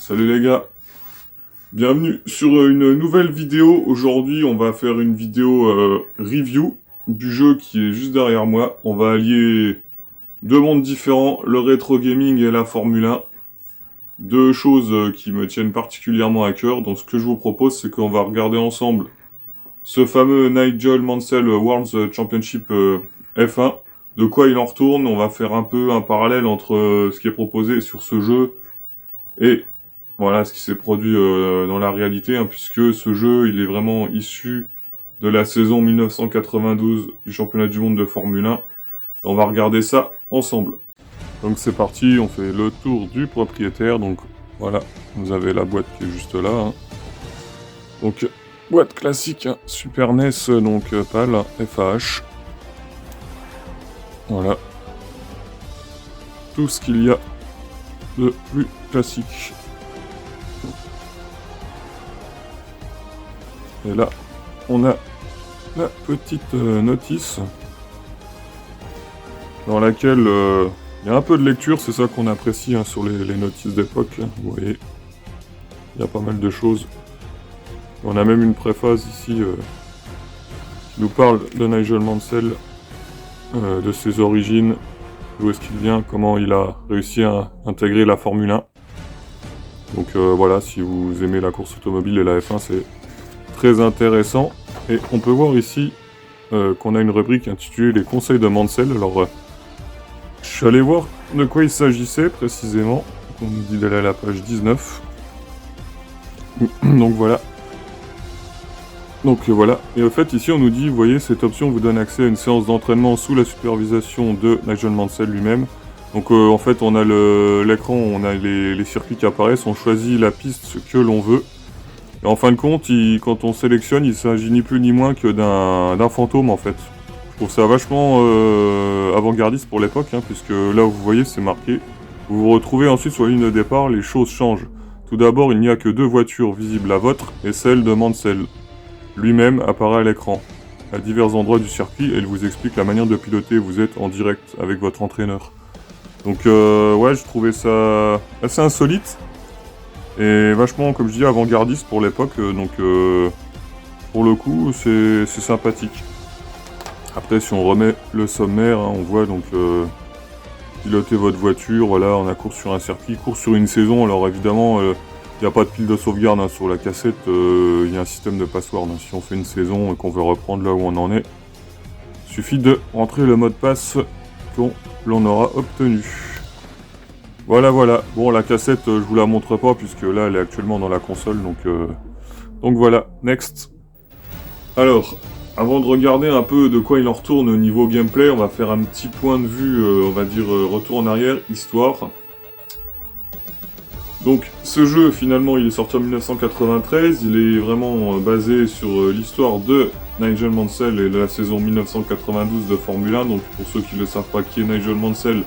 Salut les gars, bienvenue sur une nouvelle vidéo. Aujourd'hui on va faire une vidéo review du jeu qui est juste derrière moi. On va allier deux mondes différents, le rétro gaming et la Formule 1. Deux choses qui me tiennent particulièrement à cœur. Donc ce que je vous propose, c'est qu'on va regarder ensemble ce fameux Nigel Mansell World Championship F1. De quoi il en retourne. On va faire un peu un parallèle entre ce qui est proposé sur ce jeu et voilà ce qui s'est produit dans la réalité, hein, puisque ce jeu, il est vraiment issu de la saison 1992 du championnat du monde de Formule 1. On va regarder ça ensemble. Donc c'est parti, on fait le tour du propriétaire. Donc voilà, vous avez la boîte qui est juste là. Hein. Donc boîte classique, hein, Super NES, donc PAL, FAH. Voilà. Tout ce qu'il y a de plus classique. Et là, on a la petite notice dans laquelle il y a un peu de lecture, c'est ça qu'on apprécie hein, sur les notices d'époque. Hein, vous voyez, il y a pas mal de choses. On a même une préface ici qui nous parle de Nigel Mansell, de ses origines, d'où est-ce qu'il vient, comment il a réussi à intégrer la Formule 1. Donc voilà, si vous aimez la course automobile et la F1, c'est très intéressant. Et on peut voir ici qu'on a une rubrique intitulée Les conseils de Mansell. Alors, je suis allé voir de quoi il s'agissait précisément. On nous dit d'aller à la page 19. Donc voilà. Et au fait, ici, on nous dit, vous voyez, cette option vous donne accès à une séance d'entraînement sous la supervision de Nigel Mansell lui-même. Donc en fait, on a l'écran, on a les circuits qui apparaissent, on choisit la piste que l'on veut. Et en fin de compte, quand on sélectionne, il s'agit ni plus ni moins que d'un fantôme en fait. Je trouve ça vachement avant-gardiste pour l'époque, hein, puisque là où vous voyez c'est marqué. Vous vous retrouvez ensuite sur la ligne de départ, les choses changent. Tout d'abord, il n'y a que deux voitures visibles, la vôtre et celle de Mansell. Lui-même apparaît à l'écran, à divers endroits du circuit, et il vous explique la manière de piloter. Vous êtes en direct avec votre entraîneur. Donc ouais, je trouvais ça assez insolite. Et vachement, comme je dis, avant-gardiste pour l'époque, donc pour le coup, c'est sympathique. Après, si on remet le sommaire, hein, on voit donc piloter votre voiture, voilà, on a course sur un circuit, course sur une saison. Alors évidemment, il n'y a pas de pile de sauvegarde hein, sur la cassette, il y a un système de password. Hein. Si on fait une saison et qu'on veut reprendre là où on en est, il suffit de rentrer le mot de passe que l'on aura obtenu. Voilà. Bon, la cassette, je vous la montre pas puisque là, elle est actuellement dans la console, donc voilà. Next. Alors, avant de regarder un peu de quoi il en retourne au niveau gameplay, on va faire un petit point de vue, on va dire retour en arrière, histoire. Donc, ce jeu, finalement, il est sorti en 1993. Il est vraiment basé sur l'histoire de Nigel Mansell et de la saison 1992 de Formule 1. Donc, pour ceux qui ne le savent pas qui est Nigel Mansell,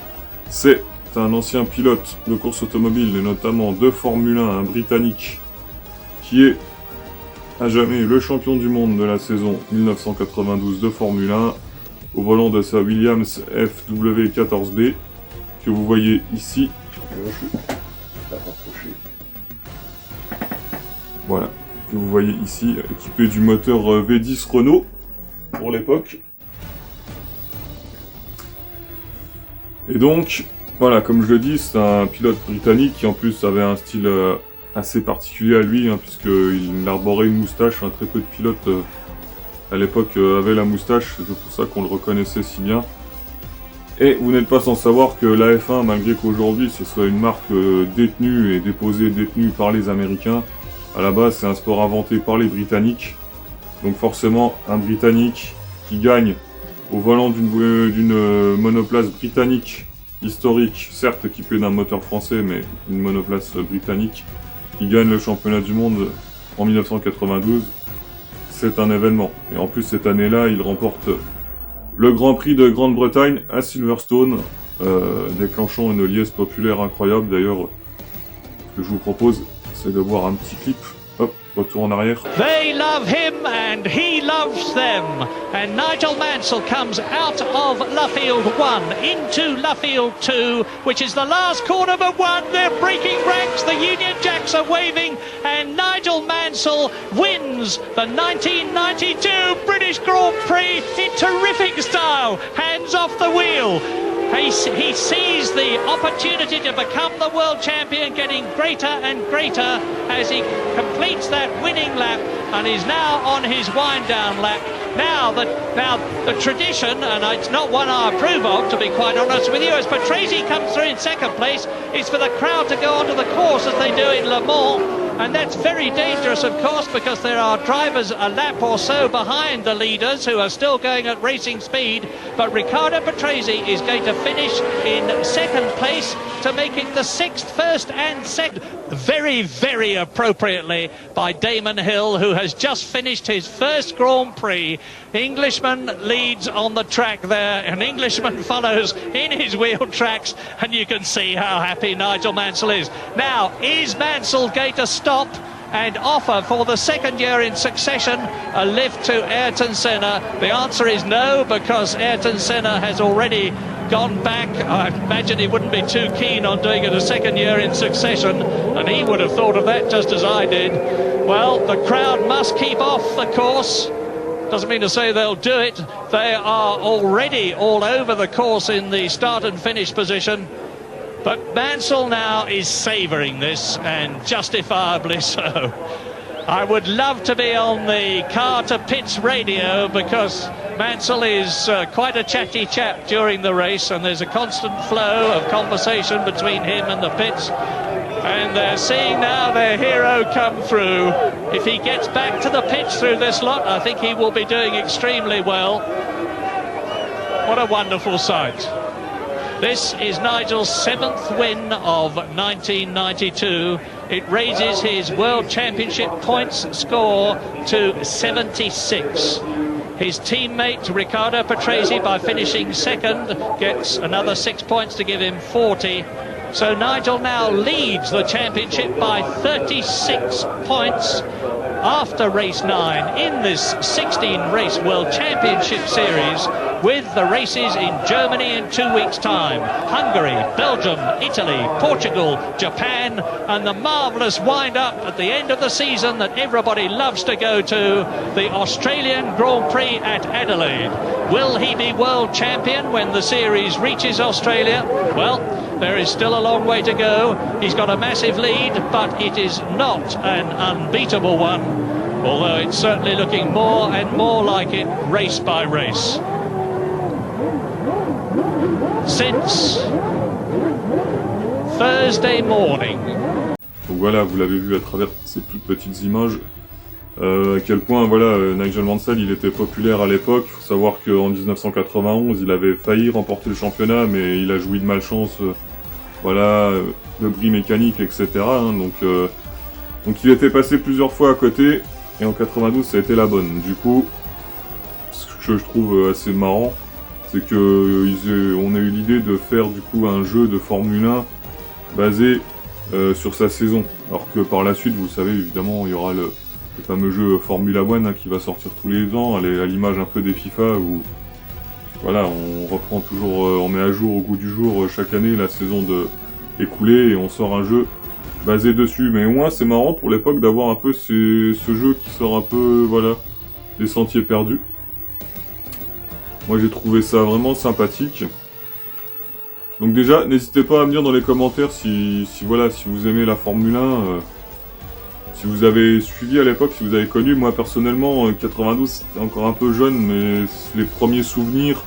c'est un ancien pilote de course automobile et notamment de Formule 1, un Britannique, qui est à jamais le champion du monde de la saison 1992 de Formule 1 au volant de sa Williams FW14B que vous voyez ici. Voilà, que vous voyez ici, équipé du moteur V10 Renault pour l'époque. Et donc, voilà, comme je le dis, c'est un pilote britannique qui en plus avait un style assez particulier à lui, hein, puisqu'il arborait une moustache. Hein, très peu de pilotes à l'époque avaient la moustache, c'est pour ça qu'on le reconnaissait si bien. Et vous n'êtes pas sans savoir que la F1, malgré qu'aujourd'hui ce soit une marque détenue et détenue par les Américains, à la base c'est un sport inventé par les Britanniques. Donc forcément, un Britannique qui gagne au volant d'une monoplace britannique, historique, certes équipée d'un moteur français, mais une monoplace britannique, qui gagne le championnat du monde en 1992, c'est un événement. Et en plus, cette année-là, il remporte le Grand Prix de Grande-Bretagne à Silverstone, déclenchant une liesse populaire incroyable. D'ailleurs, ce que je vous propose, c'est de voir un petit clip Hop, retour en arrière. They love him and he loves them. And Nigel Mansell comes out of Luffield 1 into Luffield 2, which is the last corner but one. They're breaking ranks. The Union Jacks are waving and Nigel Mansell wins the 1992 British Grand Prix in terrific style. Hands off the wheel. He sees the opportunity to become the world champion getting greater and greater as he completes that winning lap and is now on his wind down lap. Now the tradition, and it's not one I approve of, to be quite honest with you, as Patrese comes through in second place, is for the crowd to go onto the course as they do in Le Mans. And that's very dangerous, of course, because there are drivers a lap or so behind the leaders who are still going at racing speed. But Riccardo Patrese is going to finish in second place to make it the sixth, first and second. Very, very appropriately by Damon Hill, who has just finished his first Grand Prix. Englishman leads on the track there. An Englishman follows in his wheel tracks, and you can see how happy Nigel Mansell is. Now, is Mansell going to stop and offer for the second year in succession a lift to Ayrton Senna? The answer is no, because Ayrton Senna has already gone back. I imagine he wouldn't be too keen on doing it a second year in succession, and he would have thought of that just as I did. Well, the crowd must keep off the course. Doesn't mean to say they'll do it. They are already all over the course in the start and finish position. But Mansell now is savouring this, and justifiably so. I would love to be on the car to pits radio, because Mansell is quite a chatty chap during the race, and there's a constant flow of conversation between him and the pits. And they're seeing now their hero come through. If he gets back to the pits through this lot, I think he will be doing extremely well. What a wonderful sight. This is Nigel's 7th win of 1992. It raises his World Championship points score to 76. His teammate Riccardo Patrese, by finishing second, gets another 6 points to give him 40. So Nigel now leads the championship by 36 points after race 9 in this 16-race World Championship Series, with the races in Germany in 2 weeks' time, Hungary, Belgium, Italy, Portugal, Japan, and the marvellous wind-up at the end of the season that everybody loves to go to, the Australian Grand Prix at Adelaide. Will he be world champion when the series reaches Australia? Well, there is still a long way to go. He's got a massive lead, but it is not an unbeatable one, although it's certainly looking more and more like it race by race. Since Thursday morning. Donc voilà, vous l'avez vu à travers ces toutes petites images, à quel point voilà, Nigel Mansell il était populaire à l'époque. Il faut savoir qu'en 1991 il avait failli remporter le championnat, mais il a joui de malchance, voilà, de bris mécaniques, etc. Hein, donc il était passé plusieurs fois à côté, et en 92 ça a été la bonne. Du coup, ce que je trouve assez marrant, c'est que on a eu l'idée de faire du coup un jeu de Formule 1 basé sur sa saison. Alors que par la suite, vous savez, évidemment, il y aura le fameux jeu Formula One, hein, qui va sortir tous les ans, à l'image un peu des FIFA, où voilà, on reprend toujours, on met à jour au goût du jour chaque année la saison écoulée, et on sort un jeu basé dessus. Mais au moins c'est marrant pour l'époque d'avoir un peu ce jeu qui sort un peu, voilà, des sentiers perdus. Moi j'ai trouvé ça vraiment sympathique. Donc déjà, n'hésitez pas à me dire dans les commentaires si vous aimez la Formule 1, si vous avez suivi à l'époque, si vous avez connu. Moi personnellement, 92 c'était encore un peu jeune, mais les premiers souvenirs,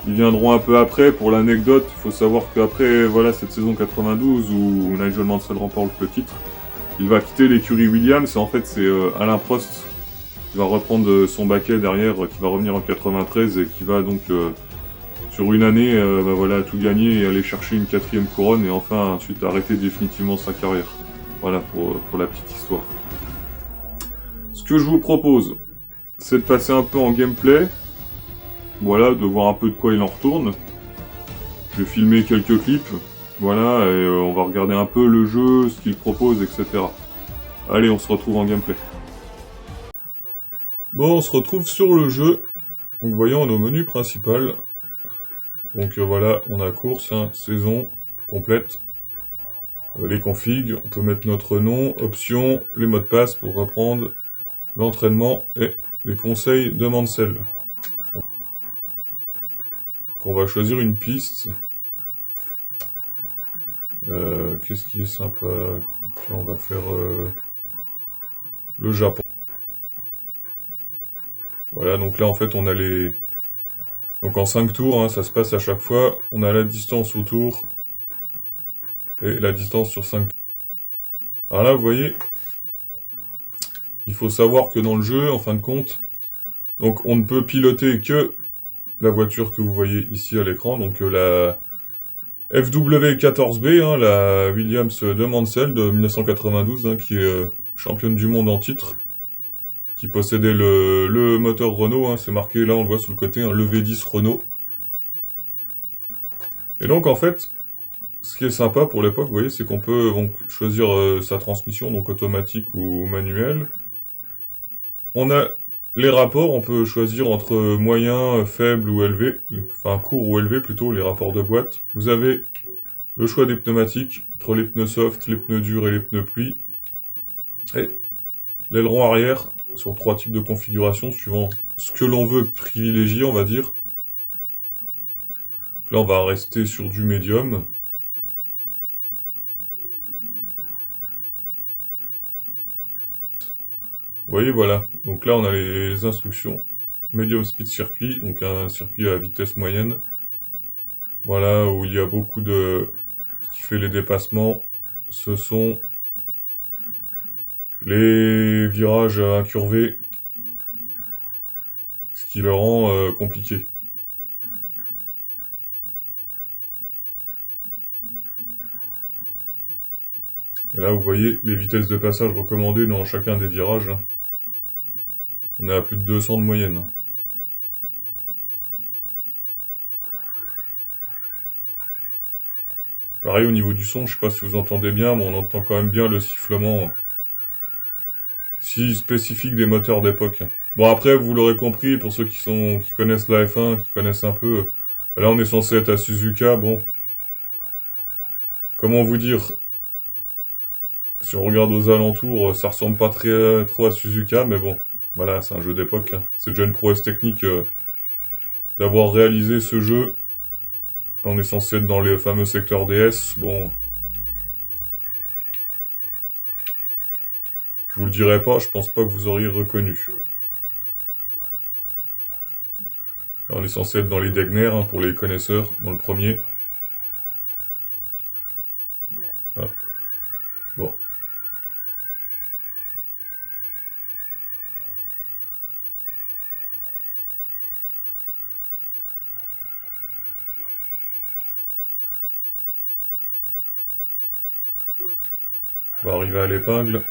ils viendront un peu après. Pour l'anecdote, il faut savoir qu'après voilà, cette saison 92 où Nigel Mansell remporte le titre, il va quitter l'écurie Williams, et en fait c'est Alain Prost qui va reprendre son baquet derrière, qui va revenir en 93 et qui va donc sur une année voilà, tout gagner et aller chercher une 4e couronne, et enfin ensuite arrêter définitivement sa carrière. Voilà pour la petite histoire. Ce que je vous propose, c'est de passer un peu en gameplay. Voilà, de voir un peu de quoi il en retourne. Je vais filmer quelques clips. Voilà, et on va regarder un peu le jeu, ce qu'il propose, etc. Allez, on se retrouve en gameplay. Bon, on se retrouve sur le jeu. Donc voyons nos menus principaux. Donc voilà, on a course, hein, saison complète. Les configs, on peut mettre notre nom, options, les mots de passe pour reprendre, l'entraînement et les conseils de Mansell. Donc on va choisir une piste. Qu'est-ce qui est sympa? Tiens, on va faire le Japon. Voilà, donc là en fait on a les... Donc en 5 tours, hein, ça se passe à chaque fois. On a la distance au tour et la distance sur 5 tours. Alors là, vous voyez, il faut savoir que dans le jeu, en fin de compte, donc on ne peut piloter que la voiture que vous voyez ici à l'écran, donc la FW14B, hein, la Williams de Mansell de 1992, hein, qui est championne du monde en titre, qui possédait le moteur Renault, hein, c'est marqué là, on le voit sur le côté, hein, le V10 Renault. Et donc en fait, ce qui est sympa pour l'époque, vous voyez, c'est qu'on peut donc choisir sa transmission, donc automatique ou manuelle. On a les rapports, on peut choisir entre moyen, faible ou élevé, enfin court ou élevé plutôt, les rapports de boîte. Vous avez le choix des pneumatiques, entre les pneus soft, les pneus durs et les pneus pluie. Et l'aileron arrière, sur 3 types de configurations, suivant ce que l'on veut privilégier, on va dire. Donc là, on va rester sur du médium. Vous voyez, voilà. Donc là, on a les instructions. Medium speed circuit, donc un circuit à vitesse moyenne. Voilà, où il y a beaucoup de... Ce qui fait les dépassements, ce sont les virages incurvés, ce qui le rend compliqué. Et là, vous voyez les vitesses de passage recommandées dans chacun des virages. Hein. On est à plus de 200 de moyenne. Pareil au niveau du son, je sais pas si vous entendez bien, mais on entend quand même bien le sifflement si spécifique des moteurs d'époque. Bon après, vous l'aurez compris, pour ceux qui connaissent la F1, qui connaissent un peu, là on est censé être à Suzuka, bon. Comment vous dire? Si on regarde aux alentours, ça ressemble pas trop à Suzuka, mais bon. Voilà, c'est un jeu d'époque. Hein. C'est déjà une prouesse technique d'avoir réalisé ce jeu. Là, on est censé être dans les fameux secteurs DS. Bon. Je vous le dirai pas, je pense pas que vous auriez reconnu. Là, on est censé être dans les Degner, hein, pour les connaisseurs, dans le premier. Ah. Bon. On va arriver à l'épingle.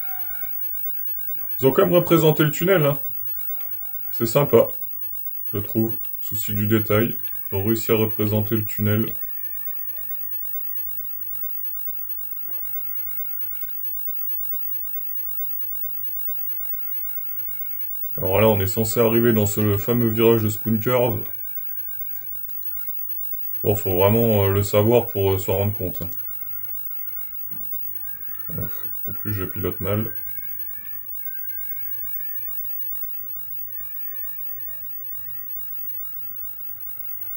Ils ont quand même représenté le tunnel, hein. C'est sympa, je trouve. Souci du détail. Ils ont réussi à représenter le tunnel. Alors là, on est censé arriver dans ce fameux virage de Spoon Curve. Bon, faut vraiment le savoir pour s'en rendre compte. En plus, je pilote mal.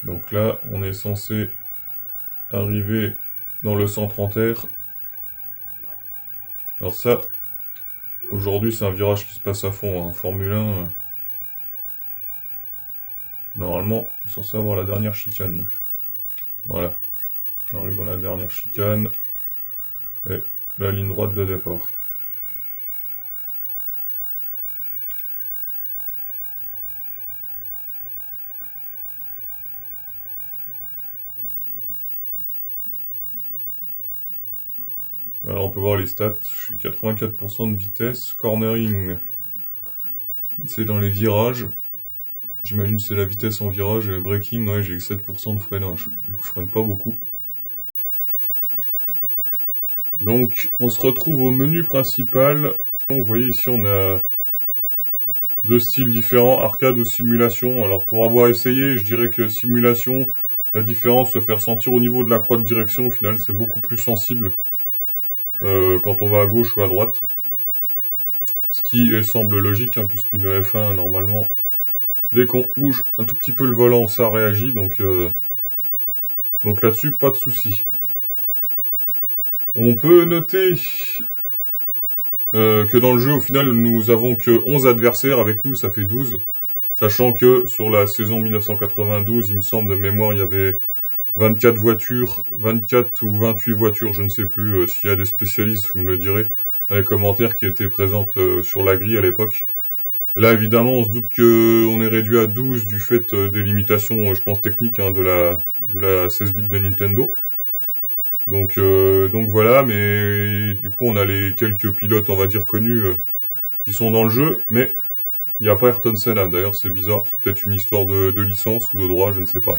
Donc là, on est censé arriver dans le centre en terre. Alors ça, aujourd'hui, c'est un virage qui se passe à fond. En Formule 1, normalement, on est censé avoir la dernière chicane. Voilà. On arrive dans la dernière chicane. Et la ligne droite de départ. Alors on peut voir les stats, je suis 84% de vitesse, cornering, c'est dans les virages, j'imagine que c'est la vitesse en virage, et braking, ouais j'ai 7% de freinage, donc je freine pas beaucoup. Donc on se retrouve au menu principal, Vous voyez ici on a deux styles différents, arcade ou simulation. Alors pour avoir essayé, je dirais que simulation, la différence se fait ressentir au niveau de la croix de direction. Au final, c'est beaucoup plus sensible quand on va à gauche ou à droite. Ce qui semble logique, hein, puisqu'une F1, normalement, dès qu'on bouge un tout petit peu le volant, ça réagit. Donc là-dessus, pas de souci. On peut noter que dans le jeu, au final, nous avons que 11 adversaires. Avec nous, ça fait 12. Sachant que sur la saison 1992, il me semble de mémoire, il y avait 24 voitures, 24 ou 28 voitures, je ne sais plus. S'il y a des spécialistes, vous me le direz dans les commentaires, qui étaient présentes sur la grille à l'époque. Là, évidemment, on se doute qu'on est réduit à 12 du fait des limitations, je pense, techniques, hein, de la 16 bits de Nintendo. Donc voilà, mais du coup, on a les quelques pilotes, on va dire, connus qui sont dans le jeu, mais il n'y a pas Ayrton Senna. D'ailleurs, c'est bizarre, c'est peut-être une histoire de licence ou de droit, je ne sais pas.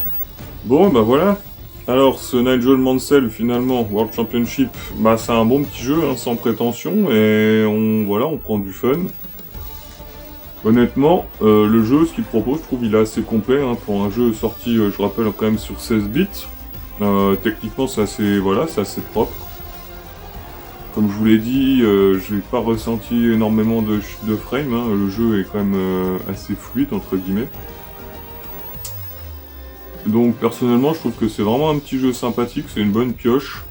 Bon, bah voilà. Alors, ce Nigel Mansell, finalement, World Championship, bah c'est un bon petit jeu, hein, sans prétention, et on prend du fun. Honnêtement, le jeu, ce qu'il propose, je trouve il est assez complet, hein, pour un jeu sorti, je rappelle, quand même sur 16 bits. Techniquement, c'est assez propre. Comme je vous l'ai dit, j'ai pas ressenti énormément de chute de frame, hein. Le jeu est quand même assez fluide, entre guillemets. Donc personnellement, je trouve que c'est vraiment un petit jeu sympathique, c'est une bonne pioche.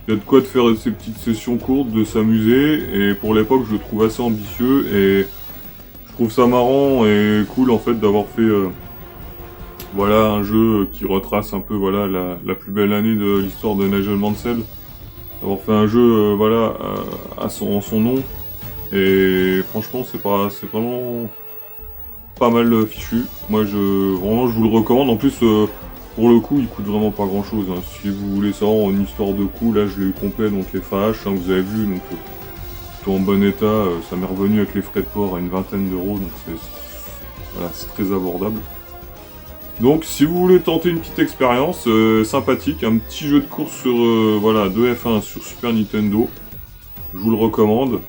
Il y a de quoi de faire ces petites sessions courtes, de s'amuser, et pour l'époque, je le trouve assez ambitieux, et je trouve ça marrant et cool en fait d'avoir fait voilà, un jeu qui retrace un peu voilà, la plus belle année de l'histoire de Nigel Mansell. D'avoir fait un jeu voilà, en son nom. Et franchement, c'est vraiment pas mal fichu. Moi, vraiment, je vous le recommande. En plus, pour le coup, il coûte vraiment pas grand chose, hein. Si vous voulez savoir une histoire de coup, là, je l'ai eu complet, donc FAH, hein, vous avez vu, donc tout en bon état. Ça m'est revenu avec les frais de port à une vingtaine d'euros, donc c'est très abordable. Donc si vous voulez tenter une petite expérience sympathique, un petit jeu de course sur de F1 sur Super Nintendo, je vous le recommande.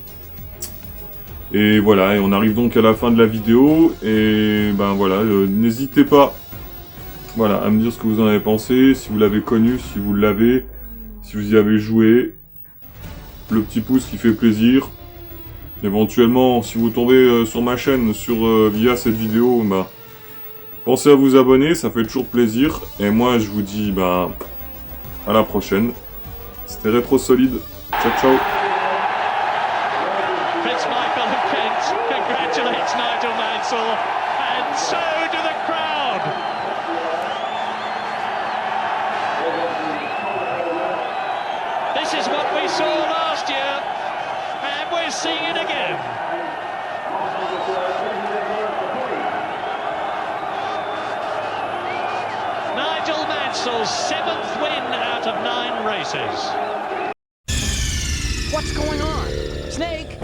Et voilà, et on arrive donc à la fin de la vidéo, et ben voilà, n'hésitez pas à me dire ce que vous en avez pensé, si vous l'avez connu, si vous l'avez, si vous y avez joué. Le petit pouce qui fait plaisir. Éventuellement, si vous tombez sur ma chaîne via cette vidéo, bah, pensez à vous abonner, ça fait toujours plaisir. Et moi, je vous dis à la prochaine. C'était Rétro Solide. Ciao, ciao. Fitzmichael of Kent congratulates Nigel Mansell, and so do the crowd. This is what we saw last year, and we're seeing it again. Nigel Mansell's 7th win out of 9 races. What's going on? Snake?